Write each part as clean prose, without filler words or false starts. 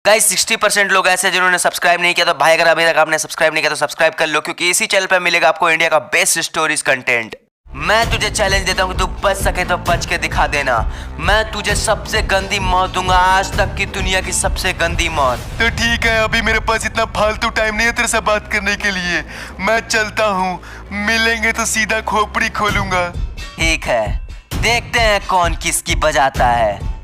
Guys 60% लोग ऐसे हैं जिन्होंने सब्सक्राइब नहीं किया, तो भाई अगर अभी तक आपने सब्सक्राइब नहीं किया तो सब्सक्राइब कर लो, क्योंकि इसी चैनल पे मिलेगा आपको इंडिया का बेस्ट स्टोरीज कंटेंट। मैं तुझे चैलेंज देता हूँ कि तू बच सके तो बच के दिखा देना। मैं तुझे सबसे गंदी मौत दूंगा, आज तक की दुनिया की सबसे गंदी मौत। तो ठीक है, अभी मेरे पास इतना फालतू टाइम नहीं है तेरे से बात करने के लिए। मैं चलता हूँ, मिलेंगे तो सीधा खोपड़ी खोलूंगा। ठीक है, देखते हैं कौन किसकी बजाता है।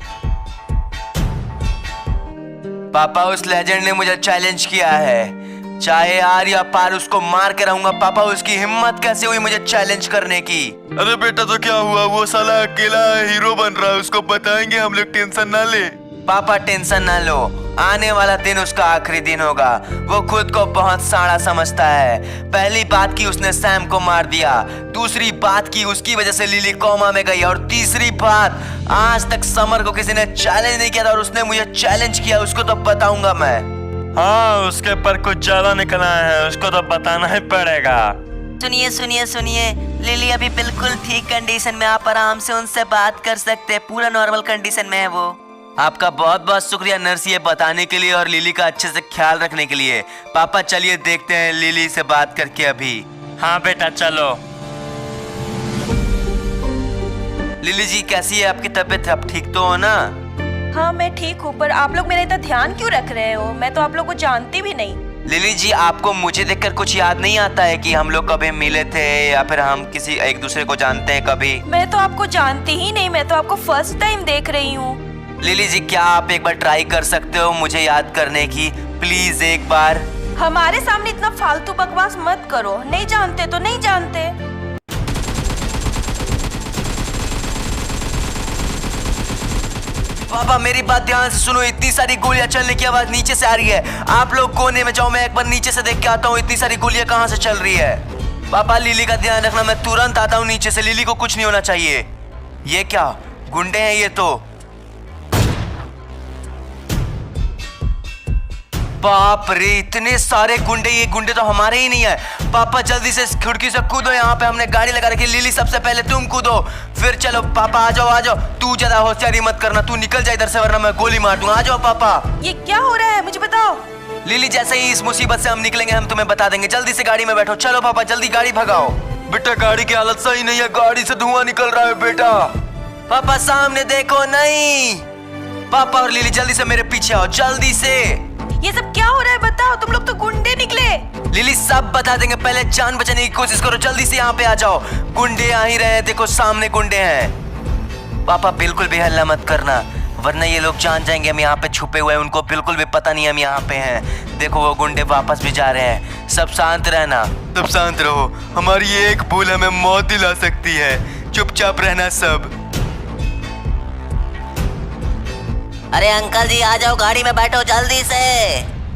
पापा उस लेजेंड ने मुझे चैलेंज किया है, चाहे आर या पार उसको मार के रहूंगा। पापा उसकी हिम्मत कैसे हुई मुझे चैलेंज करने की? अरे बेटा तो क्या हुआ, वो साला अकेला हीरो बन रहा है, उसको बताएंगे हम लोग, टेंशन ना ले। पापा टेंशन ना लो, आने वाला दिन उसका आखिरी दिन होगा। वो खुद को बहुत साड़ा समझता है। पहली बात की उसने सैम को मार दिया, दूसरी बात की उसकी वजह से लिली कोमा में गई, और तीसरी बात आज तक समर को किसी ने चैलेंज नहीं किया था और उसने मुझे चैलेंज किया। उसको तो बताऊंगा मैं। हाँ, उसके पर कुछ ज्यादा निकला है, उसको तो बताना ही पड़ेगा। सुनिए सुनिए सुनिए, लिली अभी बिल्कुल ठीक कंडीशन में, आप आराम से उनसे बात कर सकते हैं, पूरा नॉर्मल कंडीशन में है वो। आपका बहुत बहुत शुक्रिया नर्स ये बताने के लिए और लिली का अच्छे से ख्याल रखने के लिए। पापा चलिए देखते हैं लिली से बात करके अभी। हाँ बेटा चलो। लिली जी कैसी है आपकी तबीयत, अब ठीक तो हो ना? हाँ मैं ठीक हूँ, पर आप लोग मेरा इतना ध्यान क्यों रख रहे हो? मैं तो आप लोग को जानती भी नहीं। लिली जी आपको मुझे देखकर कुछ याद नहीं आता है कि हम लोग कभी मिले थे या फिर हम किसी एक दूसरे को जानते हैं कभी? मैं तो आपको जानती ही नहीं, मैं तो आपको फर्स्ट टाइम देख रही हूँ। लिली जी क्या आप एक बार ट्राई कर सकते हो मुझे याद करने की, प्लीज एक बार? हमारे सामने इतना फालतू बकवास मत करो, नहीं जानते तो नहीं जानते। पापा मेरी बात ध्यान से सुनो, इतनी सारी गोलियां चलने की आवाज नीचे से आ रही है। आप लोग कोने में जाओ, मैं एक बार नीचे से देख के आता हूँ इतनी सारी गोलियां कहाँ से चल रही है। पापा लिली का ध्यान रखना, मैं तुरंत आता हूँ नीचे से, लिली को कुछ नहीं होना चाहिए। ये क्या गुंडे हैं ये तो? बाप रे इतने सारे गुंडे, ये गुंडे तो हमारे ही नहीं है। पापा जल्दी से इस खिड़की से कूदो, यहाँ पे हमने गाड़ी लगा रखी। लिली सबसे पहले तुम कूदो, फिर चलो पापा आ जाओ आ जाओ। तू ज्यादा होशियारी मत करना, तू निकल जा इधर से वरना मैं गोली मार दूंगा। आ जाओ पापा। ये क्या हो रहा है मुझे बताओ। लिली जैसे ही इस मुसीबत से हम निकलेंगे हम तुम्हें बता देंगे, जल्दी से गाड़ी में बैठो। चलो पापा जल्दी गाड़ी भगाओ। बेटा गाड़ी की हालत सही नहीं है, गाड़ी से धुआं निकल रहा है बेटा। पापा सामने देखो। नहीं पापा और लिली जल्दी से मेरे पीछे आओ, जल्दी से। ये सब क्या हो रहा है बताओ, तुम लोग तो गुंडे निकले। लिली सब बता देंगे, पहले जान बचाने की कोशिश करो, जल्दी से यहाँ पे आ जाओ। गुंडे आ ही रहे हैं, देखो सामने गुंडे हैं। पापा बिल्कुल भी हल्ला मत करना वरना ये लोग जान जाएंगे हम यहाँ पे छुपे हुए हैं, उनको बिल्कुल भी पता नहीं हम यहाँ पे हैं। देखो वो गुंडे वापस भी जा रहे हैं, सब शांत रहना। सब शांत रहो, हमारी ये एक भूल हमें मौत दिला सकती है, चुपचाप रहना सब। अरे अंकल जी आ जाओ, गाड़ी में बैठो जल्दी से।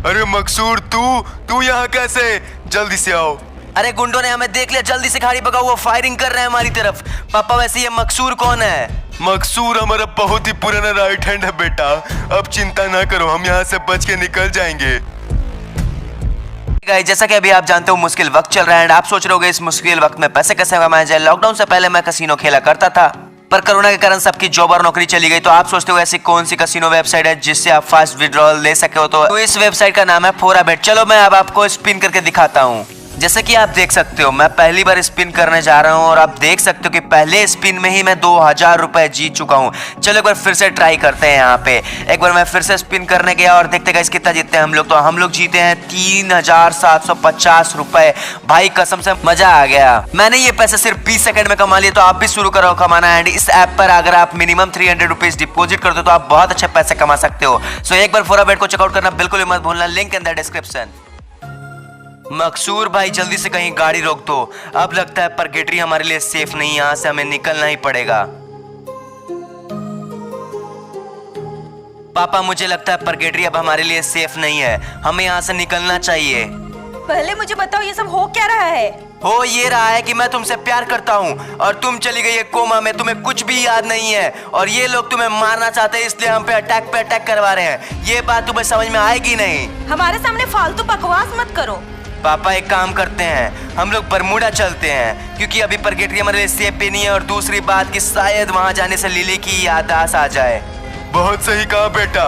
अरे मकसूर तू यहाँ कैसे? जल्दी से आओ। अरे गुंडों ने हमें देख लिया, जल्दी से गाड़ी भगाओ, वो फायरिंग कर रहे हैं हमारी तरफ। पापा वैसे ये मकसूर कौन है? मकसूर हमारा बहुत ही पुराना राइट हैंड है बेटा, अब चिंता ना करो, हम यहाँ से बच के निकल जाएंगे। जैसा कि अभी आप जानते हो मुश्किल वक्त चल रहा है, आप सोच रहे होगे इस मुश्किल वक्त में पैसे कैसे कमाए जाए। लॉकडाउन से पहले मैं कसिनो खेला करता था, पर कोरोना के कारण सबकी जॉब और नौकरी चली गई। तो आप सोचते हो ऐसी कौन सी कसिनो वेबसाइट है जिससे आप फास्ट विड्रॉल ले सके हो, तो इस वेबसाइट का नाम है फोराबेट। चलो मैं अब आपको स्पिन करके दिखाता हूँ। जैसे कि आप देख सकते हो मैं पहली बार स्पिन करने जा रहा हूँ और आप देख सकते हो कि पहले स्पिन में ही मैं 2000 रुपए जीत चुका हूँ। चलो एक बार फिर से ट्राई करते हैं। यहाँ पे एक बार मैं फिर से स्पिन करने गया और देखते गाइस कितना जीतते हैं हम लोग। तो हम लोग जीते हैं 3750 रुपए। भाई कसम से मजा आ गया। मैंने ये पैसे सिर्फ 20 सेकंड में कमा लिए, तो आप भी शुरू करो कमाना। एंड इस ऐप पर अगर आप मिनिमम 300 रुपीज डिपोजिट करते हो तो आप बहुत अच्छे पैसे कमा सकते हो। सो एक बार फोराबेट को चेकआउट करना बिल्कुल मत भूलना, लिंक इन द डिस्क्रिप्शन। मकसूर भाई जल्दी से कहीं गाड़ी रोक दो, अब लगता है परगेटरी हमारे लिए सेफ नहीं, यहाँ से हमें निकलना ही पड़ेगा। पापा मुझे लगता है परगेटरी अब हमारे लिए सेफ नहीं है, हमें यहाँ से निकलना चाहिए। पहले मुझे बताओ ये सब हो क्या रहा है? हो ये रहा है कि मैं तुमसे प्यार करता हूँ और तुम चली गई है कोमा में, तुम्हें कुछ भी याद नहीं है और ये लोग तुम्हें मारना चाहते हैं, इसलिए हम पे अटैक करवा रहे हैं। ये बात तुम्हें समझ में आएगी नहीं। हमारे सामने फालतू बकवास मत करो। पापा एक काम करते हैं, हम लोग बरमूडा चलते हैं, क्योंकि अभी परगेटरी हमारे लिए सेफ भी नहीं है और दूसरी बात कि शायद वहां जाने से लिली की याददाश्त आ जाए। बहुत सही कहा बेटा,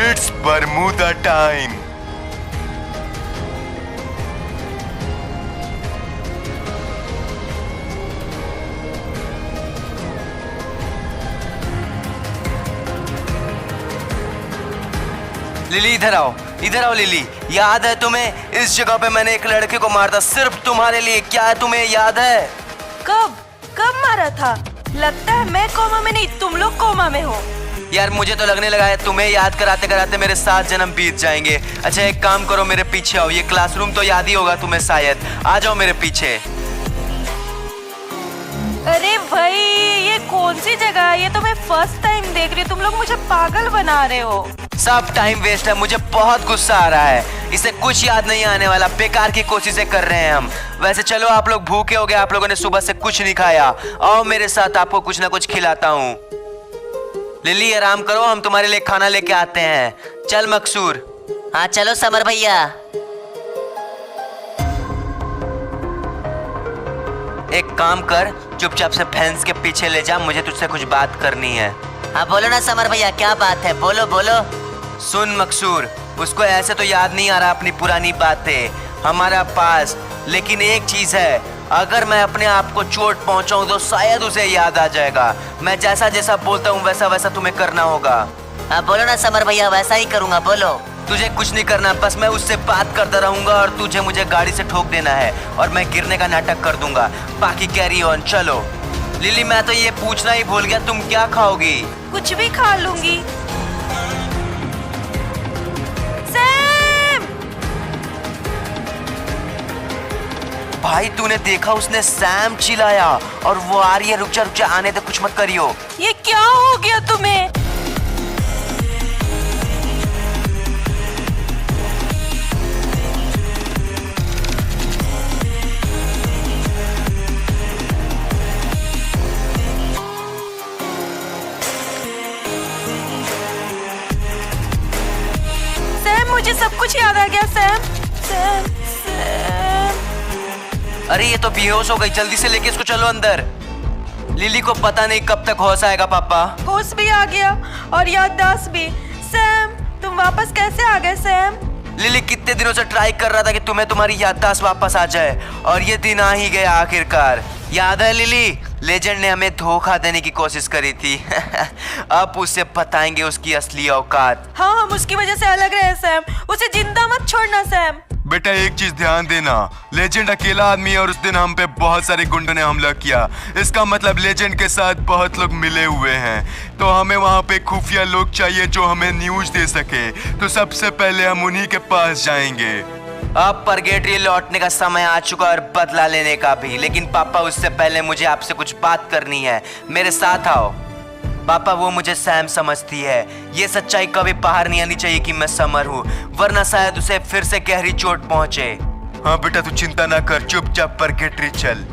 इट्स बरमूदा टाइम। लिली इधर आओ लिली। याद है तुम्हें, इस जगह पे मैंने एक लड़के को मारा था सिर्फ तुम्हारे लिए। क्या है तुम्हें याद है? कब मारा था? लगता है मैं कोमा में नहीं, तुम लोग कोमा में हो। यार मुझे तो लगने लगा है तुम्हें याद कराते कराते मेरे 7 जन्म बीत जाएंगे। अच्छा एक काम करो, मेरे पीछे आओ। ये क्लासरूम तो याद ही होगा तुम्हें शायद। आ जाओ मेरे पीछे। अरे भाई, ये कौन सी जगह है? ये तो मैं फर्स्ट टाइम देख रही हूँ। तुम लोग मुझे पागल बना रहे हो। सब टाइम वेस्ट है, मुझे बहुत गुस्सा आ रहा है। इसे कुछ याद नहीं आने वाला, बेकार की कोशिशें कर रहे हैं हम। वैसे चलो, आप लोग भूखे हो गए, आप लोगों ने सुबह से कुछ नहीं खाया। आओ मेरे साथ, आपको कुछ ना कुछ खिलाता हूँ। लिली आराम करो, हम तुम्हारे लिए खाना लेके आते हैं। चल मकसूर। हाँ चलो समर भैया। एक काम कर, चुपचाप से फैंस के पीछे ले जा, मुझे तुझसे कुछ बात करनी है। हाँ बोलो ना समर भैया, क्या बात है? बोलो बोलो। सुन मकसूर, उसको ऐसे तो याद नहीं आ रहा अपनी पुरानी बातें हमारा पास, लेकिन एक चीज है, अगर मैं अपने आप को चोट पहुंचाऊं तो शायद उसे याद आ जाएगा। मैं जैसा जैसा बोलता हूँ वैसा वैसा तुम्हें करना होगा। हाँ बोलो ना समर भैया, वैसा ही करूँगा, बोलो। तुझे कुछ नहीं करना, बस मैं उससे बात करता रहूंगा और तुझे मुझे गाड़ी से ठोक देना है और मैं गिरने का नाटक कर दूंगा। बाकी कैरी ऑन। चलो लिली, मैं तो ये पूछना ही भूल गया, तुम क्या खाओगी? कुछ भी खा लूंगी। सैम! भाई तूने देखा, उसने सैम चिल्लाया और वो आ रही है। रुक जा आने दे, कुछ मत करियो। ये क्या हो गया तुम्हें? मुझे सब कुछ याद आ गया। सैम। अरे ये तो बेहोश हो गई, जल्दी से लेके इसको चलो अंदर। लिली को पता नहीं कब तक होश आएगा। पापा, होश भी आ गया और याददाश्त भी। सैम, तुम वापस कैसे आ गए? सैम, लिली कितने दिनों से ट्राई कर रहा था कि तुम्हें तुम्हारी याददाश्त वापस आ जाए और ये दिन आ ही गया आखिरकार। याद है लिली, लेजेंड ने हमें धोखा देने की कोशिश करी थी। अब उसे बताएंगे उसकी असली औकात। हाँ, हम उसकी वजह से अलग रहे। सैम, उसे जिंदा मत छोड़ना। सैम बेटा एक चीज ध्यान देना, लेजेंड अकेला आदमी है और उस दिन हम पे बहुत सारे गुंडों ने हमला किया। इसका मतलब लेजेंड के साथ बहुत लोग मिले हुए हैं, तो हमें वहाँ पे खुफिया लोग चाहिए जो हमें न्यूज दे सके। तो सबसे पहले हम उन्हीं के पास जाएंगे। अब परगेटरी लौटने का समय आ चुका और बदला लेने का भी, लेकिन पापा उससे पहले मुझे आपसे कुछ बात करनी है। मेरे साथ आओ। पापा, वो मुझे सैम समझती है। ये सच्चाई कभी बाहर नहीं आनी चाहिए कि मैं समर हूँ, वरना शायद उसे फिर से गहरी चोट पहुंचे। हाँ बेटा, तू चिंता ना कर, चुपचाप परगेटरी चल।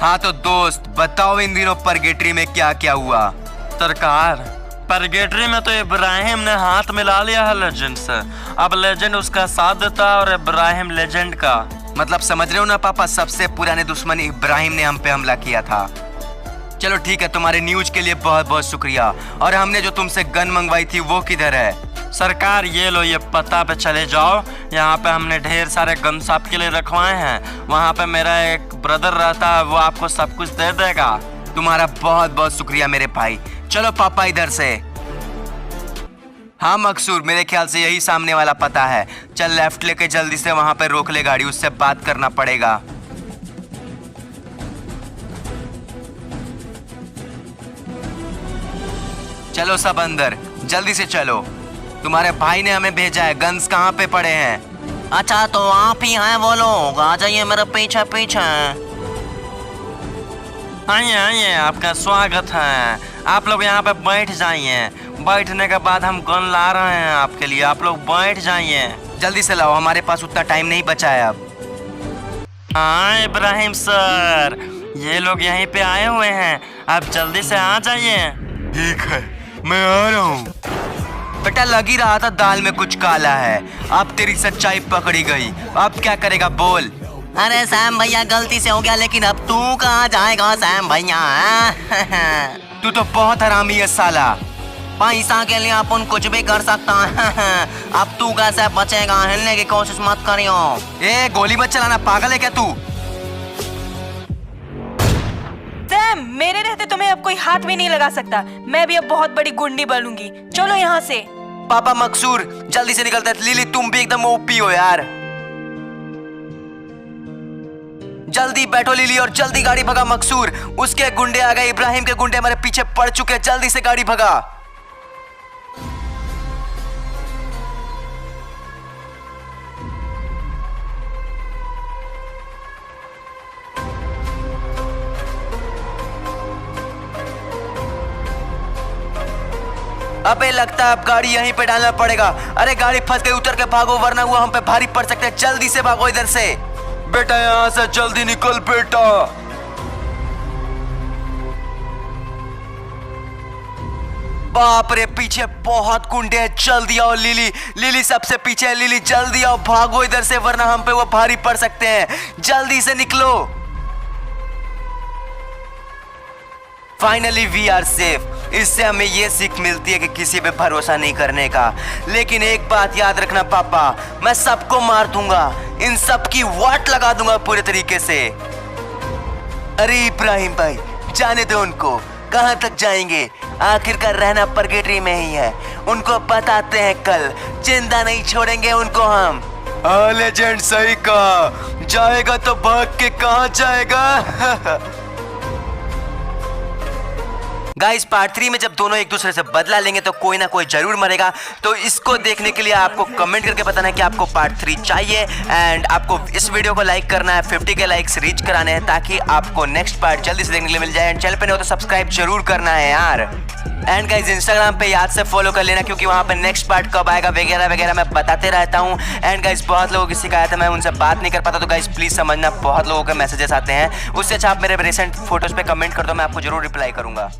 हाँ तो दोस्त, बताओ इन दिनों परगेटरी में क्या क्या हुआ? सरकार, परगेटरी में तो इब्राहिम ने हाथ मिला लिया है लेजेंड से। अब लेजेंड उसका साथ देता है और इब्राहिम लेजेंड का। मतलब समझ रहे हो ना पापा, सबसे पुराने दुश्मन इब्राहिम ने हम पे हमला किया था। चलो ठीक है, तुम्हारे न्यूज के लिए बहुत बहुत शुक्रिया। और हमने जो तुमसे गन मंगवाई थी वो किधर है? सरकार ये लो, ये पता पे चले जाओ। यहाँ पे हमने ढेर सारे गन्स आपके लिए रखवाए हैं। वहाँ पे मेरा एक ब्रदर रहता है, वो आपको सब कुछ दे देगा। तुम्हारा बहुत बहुत शुक्रिया मेरे भाई। चलो पापा इधर से। हाँ मकसूर, मेरे ख्याल से यही सामने वाला पता है। चल लेफ्ट लेके जल्दी से वहां पे रोक ले गाड़ी, उससे बात करना पड़ेगा। चलो सब अंदर, जल्दी से चलो। तुम्हारे भाई ने हमें भेजा है। गन्स कहाँ पे पड़े हैं? अच्छा तो आप ही हैं वो लोग, आ जाइए मेरे पीछे पीछे। आइए आइए, आपका स्वागत है। आप लोग यहाँ पे बैठ जाइए। बैठने के बाद हम गन ला रहे हैं आपके लिए, आप लोग बैठ जाइए। जल्दी से लाओ, हमारे पास उतना टाइम नहीं बचा है अब। हाँ इब्राहिम सर, ये लोग यहीं पे आए हुए हैं, आप जल्दी से आ जाइए। ठीक है, मैं आ रहा हूँ। बेटा लग ही रहा था दाल में कुछ काला है। अब तेरी सच्चाई पकड़ी गई, अब क्या करेगा बोल। अरे सैम भैया गलती से हो गया, लेकिन अब तू कहाँ जाएगा सैम भैया? तू तो बहुत हरामी है साला। पैसा के लिए अपन कुछ भी कर सकता है। अब तू कैसे बचेगा? हिलने की कोशिश मत करियो। ए गोली मत चलाना, पागल है क्या तू? सैम, मेरे रहते तुम्हें अब कोई हाथ भी नहीं लगा सकता। मैं भी अब बहुत बड़ी गुंडी बनूंगी। चलो यहाँ से। पापा मकसूर जल्दी से निकलते हैं। लिली तुम भी एकदम ओपी हो यार। जल्दी बैठो लिली और जल्दी गाड़ी भगा मकसूर। उसके गुंडे आ गए, इब्राहिम के गुंडे हमारे पीछे पड़ चुके हैं। जल्दी से गाड़ी भगा। अबे लगता है अब गाड़ी यहीं पे डालना पड़ेगा। अरे गाड़ी फंस गई, उतर के भागो वरना वो हम पे भारी पड़ सकते हैं। जल्दी से भागो इधर से। बेटा यहाँ से जल्दी निकल बेटा। बाप रे पीछे बहुत गुंडे हैं। जल्दी आओ लिली, लिली सबसे पीछे है। लिली जल्दी आओ, भागो इधर से वरना हम पे वो भारी पड़ सकते हैं। जल्दी से निकलो। Finally we are safe. इससे हमें ये सीख मिलती है कि किसी पे भरोसा नहीं करने का। लेकिन एक बात याद रखना पापा, मैं सबको मार दूंगा, इन सब की वाट लगा दूंगा पूरे तरीके से। अरे इब्राहिम भाई जाने दो उनको, कहां तक जाएंगे? आखिरकार रहना परगेटरी में ही है। उनको बताते हैं कल, जिंदा नहीं छोड़ेंगे उनको हम। हाँ लेजेंड सही कहा, जाएगा तो भाग के कहाँ जाएगा? गाइस पार्ट 3 में जब दोनों एक दूसरे से बदला लेंगे तो कोई ना कोई जरूर मरेगा। तो इसको देखने के लिए आपको कमेंट करके बताना है कि आपको पार्ट 3 चाहिए। एंड आपको इस वीडियो को लाइक करना है, 50 के लाइक्स रीच कराने हैं ताकि आपको नेक्स्ट पार्ट जल्दी से देखने के लिए मिल जाए। एंड चैनल पे नहीं हो तो सब्सक्राइब जरूर करना है यार। एंड गाइस इंस्टाग्राम पे याद से फॉलो कर लेना, क्योंकि वहाँ पे नेक्स्ट पार्ट कब आएगा वगैरह वगैरह मैं बताते रहता हूँ। एंड गाइस बहुत लोगों की शिकायत है मैं उनसे बात नहीं कर पाता, तो गाइस प्लीज समझना, बहुत लोगों के मैसेजेस आते हैं। उससे अच्छा आप मेरे रिसेंट फोटोज पे कमेंट कर दो, मैं आपको जरूर रिप्लाई करूंगा।